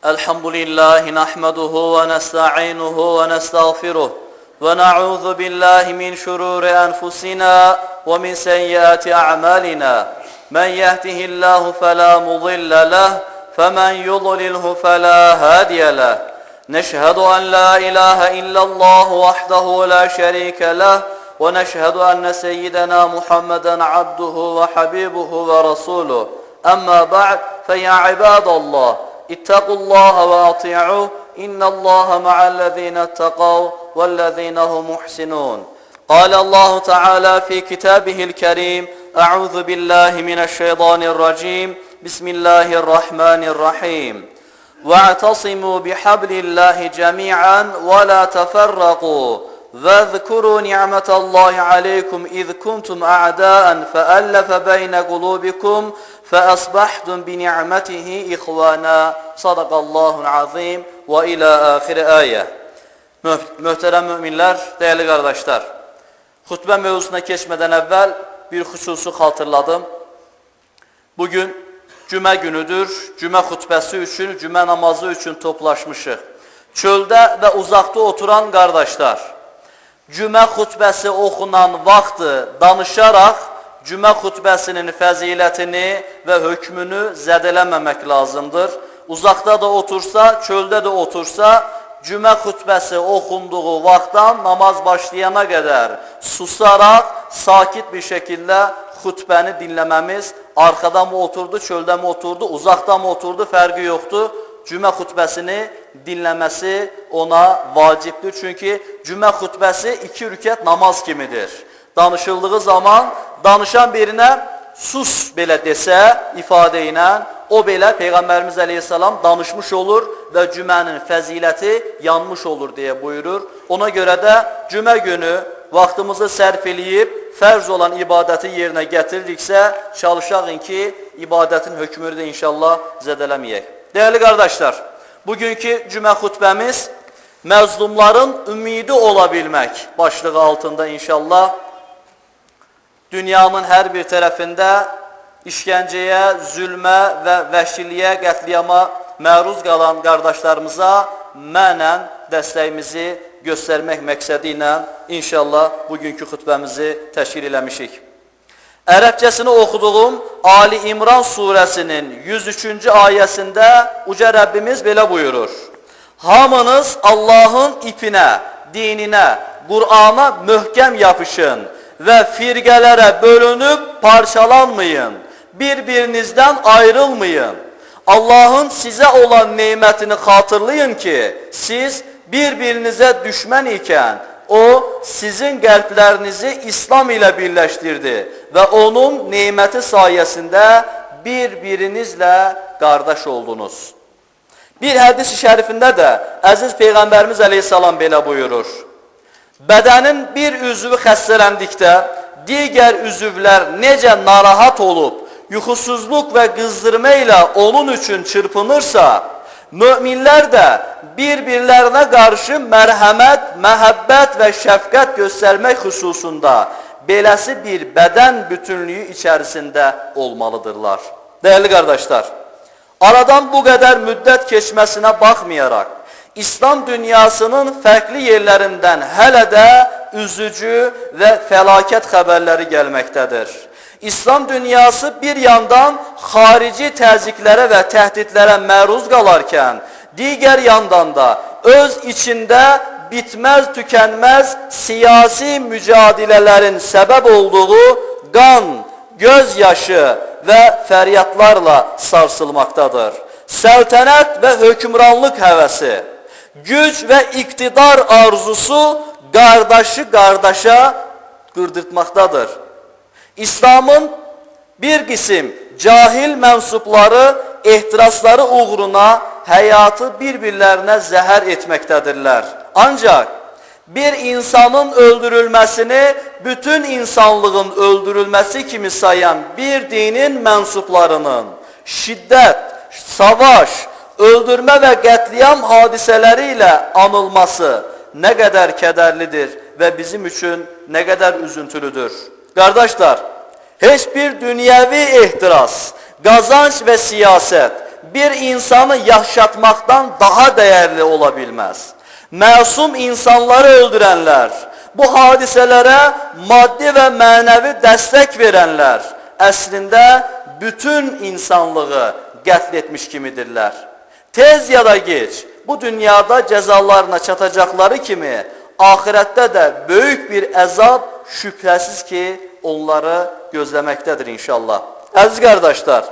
الحمد لله نحمده ونستعينه ونستغفره ونعوذ بالله من شرور أنفسنا ومن سيئات أعمالنا من يهده الله فلا مضل له فمن يضلله فلا هادي له نشهد أن لا إله إلا الله وحده لا شريك له ونشهد أن سيدنا محمدا عبده وحبيبه ورسوله أما بعد فيا عباد الله اتقوا الله وأطيعوه إن الله مع الذين اتقوا والذين هم محسنون قال الله تعالى في كتابه الكريم أعوذ بالله من الشيطان الرجيم بسم الله الرحمن الرحيم واعتصموا بحبل الله جميعا ولا تفرقوا واذكروا نعمة الله عليكم إذ كنتم أعداء فألف بين قلوبكم فأصبحتم بنعمته إخوانا صدق الله العظيم ve ila ahir ayet. Möhtərəm müminlər, değerli kardeşler, xutbə mövzusuna keçmədən əvvəl bir xüsusu xatırladım. Bugün cümə günüdür, cümə xutbəsi üçün, cümə namazı üçün toplaşmışıq. Çöldə və uzaqda oturan kardeşler, cümə xutbəsi oxunan vaxtı danışaraq, cümə xutbəsinin fəzilətini və hökmünü zədələməmək lazımdır. Uzaqda da otursa, çöldə də otursa, cümə xutbəsi oxunduğu vaxtdan namaz başlayana qədər susaraq, sakit bir şəkildə xutbəni dinləməmiz, arxada mı oturdu, çöldə mi oturdu, uzaqda mı oturdu, fərqi yoxdur. Cümə xutbəsini dinləməsi ona vacibdir. Çünki cümə xutbəsi 2 rükət namaz kimidir. Danışıldığı zaman danışan birinə sus belə desə ifadə ilə, o belə Peyğəmbərimiz Aleyhisselam danışmış olur və cümənin fəziləti yanmış olur deyə buyurur. Ona görə də cümə günü vaxtımızı sərf eləyib fərz olan ibadəti yerinə gətiririksə, çalışaq ki, ibadətin hökmünü də inşallah zədələməyək. Değerli kardeşler, bugünkü cümə xutbəmiz məzlumların ümidi olabilmek başlığı altında inşallah. Dünyanın her bir tərəfində işgəncəyə, zülmə və vəhşiliyə, qətliyama məruz qalan qardaşlarımıza mənən dəstəyimizi göstərmək məqsədi ilə inşallah bugünkü xutbəmizi təşkil eləmişik. Ərəbcəsini oxuduğum Ali İmran surəsinin 103-cü ayəsində Uca Rəbbimiz belə buyurur. Hamınız Allahın ipinə, dininə, Qur'ana möhkəm yapışın və firqələrə bölünüb parçalanmayın, bir-birinizdən ayrılmayın. Allahın sizə olan neymətini xatırlayın ki, siz bir-birinizə düşmən ikən, o sizin qəlblərinizi İslam ilə birləşdirdi və onun neyməti sayəsində bir-birinizlə qardaş oldunuz. Bir hədis-i şərifində də əziz Peyğəmbərimiz Aleyhisselam belə buyurur. Bədənin bir üzvü xəstələndikdə, digər üzvlər necə narahat olub, yuxusuzluq və qızdırma ilə onun üçün çırpınırsa, möminlər də bir-birlərinə qarşı mərhəmət, məhəbbət və şəfqət göstərmək xüsusunda beləsi bir bədən bütünlüyü içərisində olmalıdırlar. Değerli kardeşler, aradan bu qədər müddət keçməsinə baxmayaraq, İslam dünyasının fərqli yerlərindən hələ də üzücü və fəlakət xəbərləri gəlməkdədir. İslam dünyası bir yandan xarici təzyiqlərə və təhdidlərə məruz qalarkən, digər yandan da öz içində bitməz, tükənməz siyasi mücadilələrin səbəb olduğu qan, gözyaşı və fəryadlarla sarsılmaqdadır. Səltənət və hökmranlıq həvəsi, güc və iqtidar arzusu qardaşı qardaşa qırdırtmaqdadır. İslamın bir qism cahil mənsubları ehtirasları uğruna həyatı bir-birlərinə zəhər etməkdədirlər. Ancaq bir insanın öldürülməsini bütün insanlığın öldürülməsi kimi sayan bir dinin mənsublarının şiddət, savaş, öldürmə və qətliyam hadisələri ilə anılması nə qədər kədərlidir və bizim üçün nə qədər üzüntülüdür. Qardaşlar, heç bir dünyəvi ehtiras, qazanç və siyasət bir insanı yaşatmaktan daha değerli olabilmez. Masum insanları öldürenler, bu hadiselere maddi ve manevi destek verenler aslında bütün insanlığı qətletmiş kimidirlər. Tez ya da geç bu dünyada cezalarına çatacakları kimi ahirette de büyük bir əzab şüphesiz ki onları gözlemektedir inşallah. Aziz kardeşler,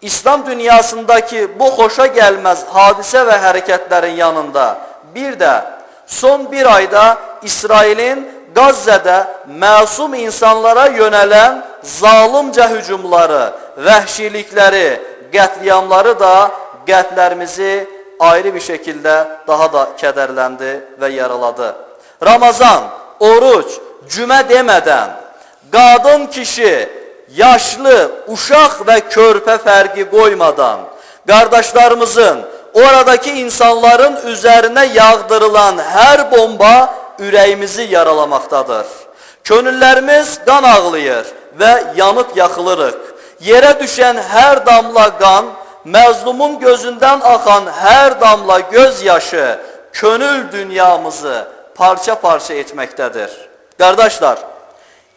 İslam dünyasındaki bu hoşa gelmez hadise ve hareketlerin yanında bir de son bir ayda İsrail'in Gazze'de masum insanlara yönelen zalimce hücumları, vəhşilikleri, qətliamları da qəlblərimizi ayrı bir şekilde daha da kederlendi ve yaraladı. Ramazan, oruç, cümə demeden, kadın kişi, yaşlı, uşaq ve körpe fərqi koymadan, kardeşlerimizin, oradaki insanların üzerine yağdırılan her bomba ürəyimizi yaralamaktadır. Könüllerimiz kan ağlayır ve yanıp yakılırıq. Yere düşen her damla kan, məzlumun gözünden akan her damla gözyaşı, könül dünyamızı parça parça etmektedir. Kardeşler,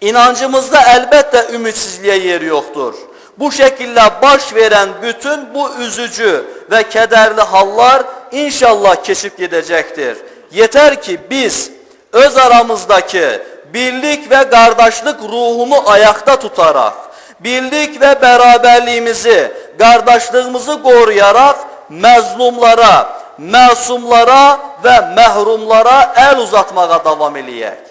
inancımızda elbette ümitsizliğe yer yoktur. Bu şekilde baş veren bütün bu üzücü ve kederli hallar inşallah kesip gidecektir. Yeter ki biz öz aramızdaki birlik ve kardeşlik ruhunu ayakta tutarak, birlik ve beraberliğimizi, kardeşliğimizi koruyarak məzlumlara, məsumlara ve məhrumlara el uzatmağa devam eləyək.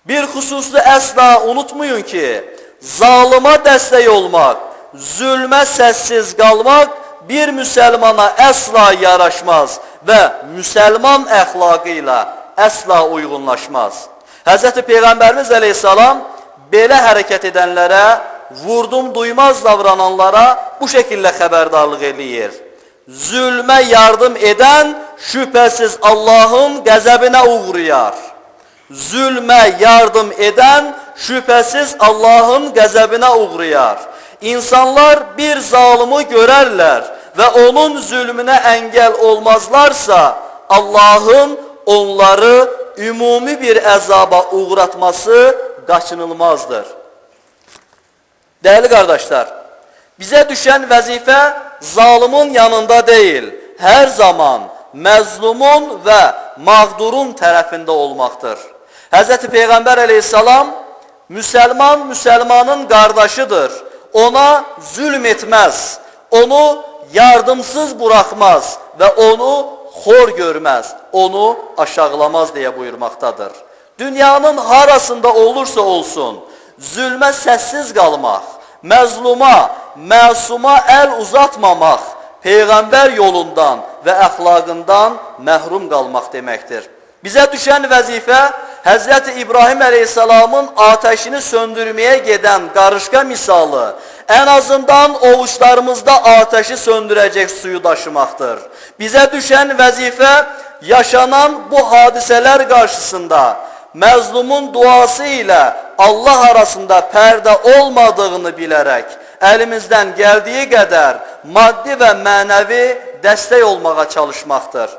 Bir hususu asla unutmayın ki, zalıma destek olmak, zulme sessiz kalmak bir Müslümana asla yaraşmaz ve Müslüman əxlaqıyla asla uygunlaşmaz. Hz. Peygamberimiz Aleyhisselam belə hareket edenlere, vurdum duymaz davrananlara bu şekilde haberdarlık eləyir. Zulme yardım eden şüphesiz Allah'ın gazabına uğrayar. Zulme yardım eden şüphesiz Allah'ın gazabına uğrayar. İnsanlar bir zalimi görerler ve onun zulmüne engel olmazlarsa Allah'ın onları ümumi bir azaba uğratması kaçınılmazdır. Değerli kardeşler, bize düşen vazife zalimin yanında değil, her zaman məzlumun ve mağdurun tarafında olmaktır. Hz. Peygamber Aleyhisselam, Müslümanın kardeşidir. Ona zulm etmez, onu yardımsız bırakmaz ve onu hor görmez, onu aşağılamaz diye buyurmaktadır. Dünyanın harasında olursa olsun, zulme sessiz kalmak, məzluma, məsuma el uzatmamak, Peygamber yolundan ve əxlaqından məhrum kalmak demektir. Bize düşen vazife, Hz. İbrahim Aleyhisselam'ın ateşini söndürmeye giden qarışqa misalı, en azından ovuçlarımızda ateşi söndürecek suyu taşımaktır. Bize düşen vazife, yaşanan bu hadiseler karşısında, məzlumun duası ile Allah arasında perde olmadığını bilerek, elimizden geldiği kadar maddi ve manevi destek olmağa çalışmaktır.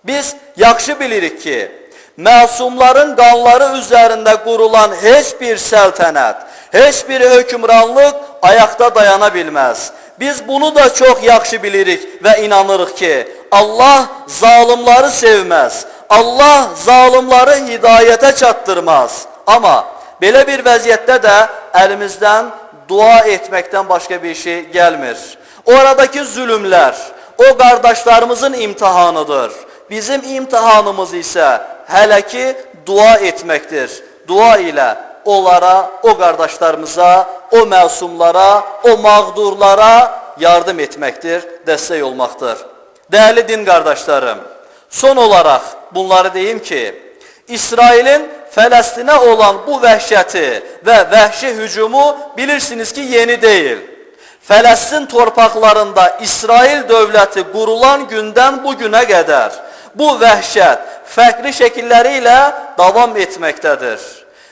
Biz yaxşı bilirik ki, məsumların qanları üzerinde kurulan hiçbir səltənət, hiçbir hökümranlık ayakta dayanabilmez. Biz bunu da çok yaxşı bilirik ve inanırıq ki, Allah zalimleri sevmez. Allah zalimleri hidayete çatdırmaz. Ama belə bir vəziyyətdə də elimizden dua etmekten başka bir şey gelmir. Oradaki zulümler, o kardeşlerimizin imtihanıdır. Bizim imtihanımız ise hele ki dua etmektir. Dua ile onlara, o kardeşlerimize, o məsumlara, o mağdurlara yardım etmektir, destek olmaktır. Değerli din kardeşlerim, son olarak bunları diyeyim ki, İsrail'in Fələstinə olan bu vəhşəti ve vəhşi hücumu bilirsiniz ki yeni değil. Fələstin torpaqlarında İsrail dövləti kurulan günden bugüne kadar bu vəhşət farklı şekilleriyle devam etmektedir.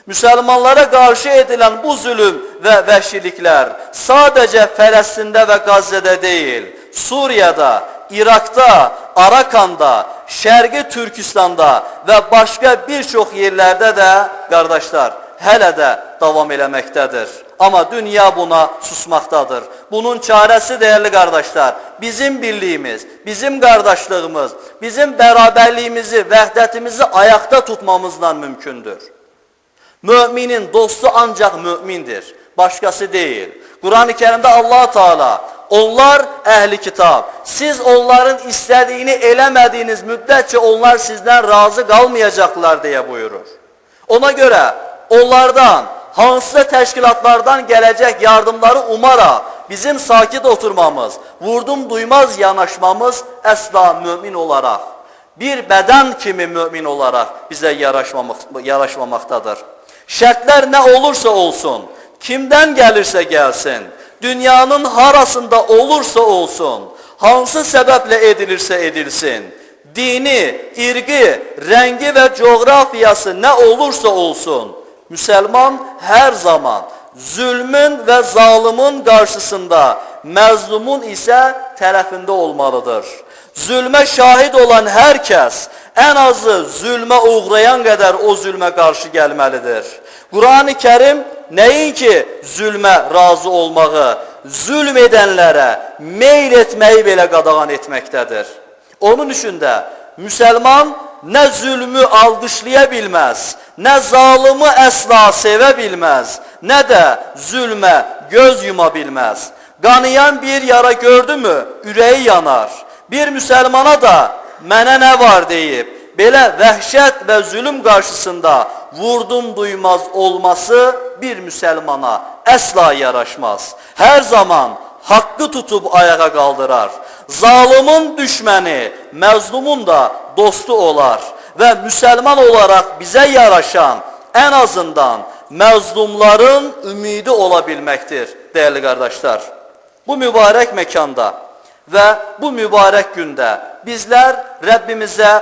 Müslümanlara karşı edilen bu zulüm ve vəhşilikler sadece Fələstində ve Gazze'de değil, Suriyada, Irak'ta, Arakan'da, Şərqi Türkistan'da ve başka birçok yerlerde de kardeşler hele de devam eləməkdədir. Ama dünya buna susmaktadır. Bunun çaresi değerli kardeşler, bizim birliğimiz, bizim kardeşliğimiz, bizim beraberliğimizi, vəhdətimizi ayakta tutmamızla mümkündür. Müminin dostu ancak mümindir, başkası değil. Kur'an-ı Kerim'de Allah Teala, onlar ehli kitap, siz onların istediğini eləmediğiniz müddetçe onlar sizden razı kalmayacaklar diye buyurur. Ona göre onlardan, hansısa təşkilatlardan gelecek yardımları umaraq bizim sakit oturmamız, vurdum duymaz yanaşmamız əsla mümin olarak, bir beden kimi mümin olarak bize yaraşmamaktadır. Şərtlər ne olursa olsun, kimden gelirse gelsin, dünyanın harasında olursa olsun, hansı sebeple edilirse edilsin, dini, irqi, rengi ve coğrafyası ne olursa olsun, Müslüman her zaman zulmün ve zalimin karşısında, məzlumun ise tərəfində olmalıdır. Zulme şahit olan herkes en azı zulme uğrayan kadar o zulme karşı gelmelidir. Kur'an-ı Kerim nəinki zulme razı olmağı, zulm edenlere meyl etmeyi belə qadağan etmektedir. Onun için de Müslüman ne zulmü alqışlayabilmez, ne zalimi əsla sevebilmez, ne de zulme göz yumabilmez. Qanayan bir yara gördü mü ürəyi yanar. Bir Müslümana da mənə ne var deyip, belə vəhşət ve zulüm karşısında vurdum duymaz olması bir Müslümana əsla yaraşmaz. Her zaman hakkı tutup ayağa kaldırar. Zalimin düşməni, məzlumun da dostu olar. Ve Müslüman olarak bize yaraşan en azından məzlumların ümidi olabilmektir değerli kardeşler. Bu mübarek mekanda ve bu mübarek günde bizler Rabbimize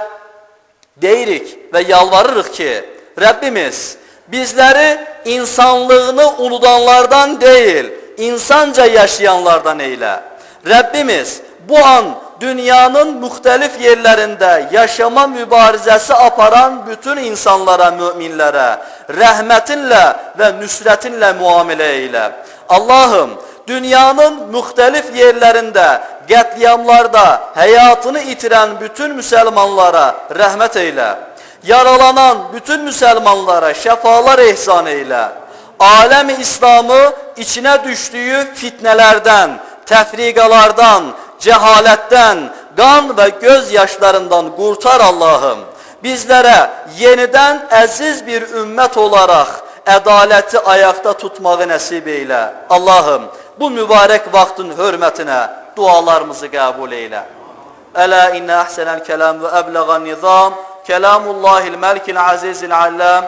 deyirik ve yalvarırıq ki, Rabbimiz bizleri insanlığını unudanlardan değil, insanca yaşayanlardan eyle. Rabbimiz bu an dünyanın muhtelif yerlerinde yaşama mübarizesi aparan bütün insanlara, müminlere rahmetinle ve nüsretinle muamele eyle. Allah'ım dünyanın muhtelif yerlerinde katliamlarda hayatını itiren bütün Müslümanlara rahmet eyle. Yaralanan bütün Müslümanlara şefalar ihsan eyle. Alem-i İslam'ı içine düştüğü fitnelerden, tefrikalardan, cehaletten, kan ve gözyaşlarından kurtar Allah'ım. Bizlere yeniden aziz bir ümmet olarak adaleti ayakta tutmağı nasip eyle. Allah'ım bu mübarek vaktin hürmetine dualarımızı kabul eyle. Ela inne ahsenel kelam ve eblegan nizam kelamullahil melikil azizil allam.